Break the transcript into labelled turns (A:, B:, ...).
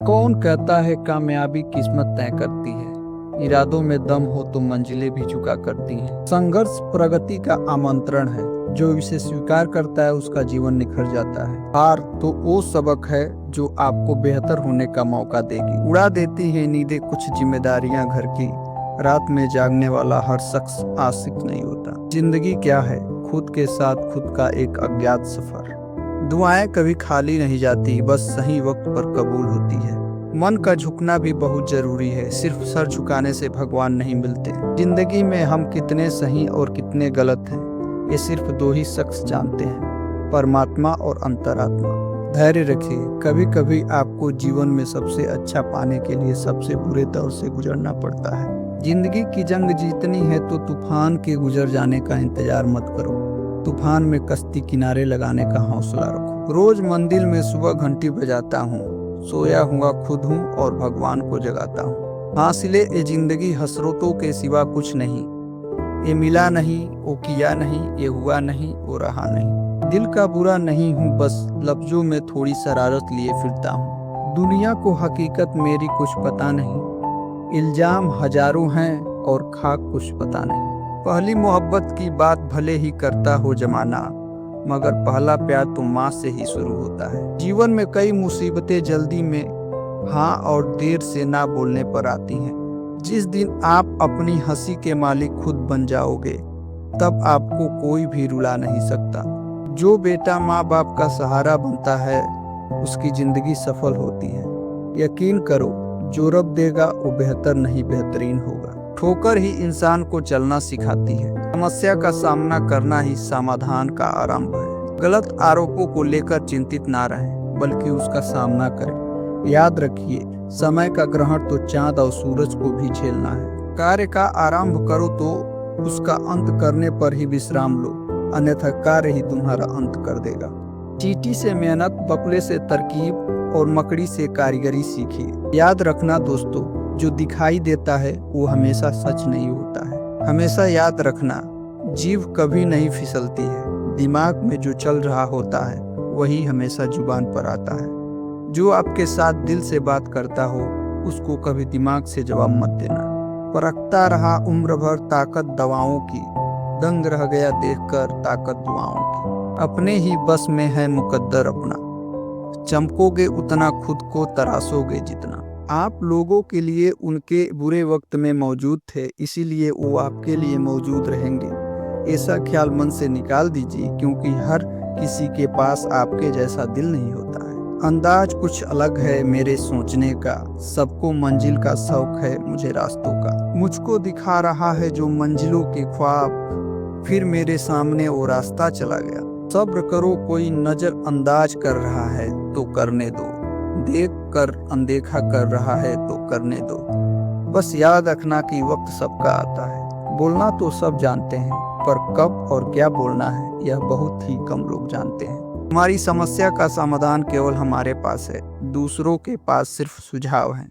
A: कौन कहता है कामयाबी किस्मत तय करती है। इरादों में दम हो तो मंजिलें भी झुका करती हैं। संघर्ष प्रगति का आमंत्रण है, जो इसे स्वीकार करता है उसका जीवन निखर जाता है। हार तो वो सबक है जो आपको बेहतर होने का मौका देगी। उड़ा देती है नींदें कुछ जिम्मेदारियां घर की। रात में जागने वाला हर शख्स आशिक नहीं होता। जिंदगी क्या है, खुद के साथ खुद का एक अज्ञात सफर। दुआएं कभी खाली नहीं जाती, बस सही वक्त पर कबूल होती है। मन का झुकना भी बहुत जरूरी है, सिर्फ सर झुकाने से भगवान नहीं मिलते। जिंदगी में हम कितने सही और कितने गलत हैं, ये सिर्फ दो ही शख्स जानते हैं, परमात्मा और अंतरात्मा। धैर्य रखिए, कभी कभी आपको जीवन में सबसे अच्छा पाने के लिए सबसे बुरे दौर से गुजरना पड़ता है। जिंदगी की जंग जीतनी है तो तूफान के गुजर जाने का इंतजार मत करो, तूफान में कश्ती किनारे लगाने का हौसला रखो। रोज मंदिर में सुबह घंटी बजाता हूँ, सोया हुआ खुद हूँ और भगवान को जगाता हूँ। हासिले ये जिंदगी हसरतों के सिवा कुछ नहीं। ये मिला नहीं, वो किया नहीं, ये हुआ नहीं, वो रहा नहीं। दिल का बुरा नहीं हूँ, बस लफ्जों में थोड़ी शरारत लिए फिरता हूँ। दुनिया को हकीकत मेरी कुछ पता नहीं, इल्जाम हजारों हैं और खाक कुछ पता नहीं। पहली मोहब्बत की बात भले ही करता हो जमाना, मगर पहला प्यार तो माँ से ही शुरू होता है। जीवन में कई मुसीबतें जल्दी में हाँ और देर से ना बोलने पर आती हैं। जिस दिन आप अपनी हंसी के मालिक खुद बन जाओगे, तब आपको कोई भी रुला नहीं सकता। जो बेटा माँ बाप का सहारा बनता है, उसकी जिंदगी सफल होती है। यकीन करो, जो रब देगा वो बेहतर नहीं बेहतरीन होगा। ठोकर ही इंसान को चलना सिखाती है। समस्या का सामना करना ही समाधान का आरंभ है। गलत आरोपों को लेकर चिंतित ना रहें, बल्कि उसका सामना करें। याद रखिए, समय का ग्रहण तो चांद और सूरज को भी झेलना है। कार्य का आरंभ करो तो उसका अंत करने पर ही विश्राम लो, अन्यथा कार्य ही तुम्हारा अंत कर देगा। चींटी से मेहनत, बकुले से तरकीब और मकड़ी से कारीगरी सीखिए। याद रखना दोस्तों, जो दिखाई देता है वो हमेशा सच नहीं होता है। हमेशा याद रखना, जीभ कभी नहीं फिसलती है। दिमाग में जो चल रहा होता है वही हमेशा जुबान पर आता है। जो आपके साथ दिल से बात करता हो, उसको कभी दिमाग से जवाब मत देना। परखता रहा उम्र भर ताकत दवाओं की, दंग रह गया देखकर ताकत दुआओं की। अपने ही बस में है मुकद्दर अपना, चमकोगे उतना खुद को तराशोगे जितना। आप लोगों के लिए उनके बुरे वक्त में मौजूद थे, इसीलिए वो आपके लिए मौजूद रहेंगे। ऐसा ख्याल मन से निकाल दीजिए, क्योंकि हर किसी के पास आपके जैसा दिल नहीं होता है। अंदाज कुछ अलग है मेरे सोचने का, सबको मंजिल का शौक है मुझे रास्तों का। मुझको दिखा रहा है जो मंजिलों के ख्वाब, फिर मेरे सामने वो रास्ता चला गया। सब्र करो, कोई नजर अंदाज कर रहा है तो करने दो, देख कर अनदेखा कर रहा है तो करने दो। बस याद रखना कि वक्त सबका आता है। बोलना तो सब जानते हैं, पर कब और क्या बोलना है यह बहुत ही कम लोग जानते हैं। हमारी समस्या का समाधान केवल हमारे पास है, दूसरों के पास सिर्फ सुझाव है।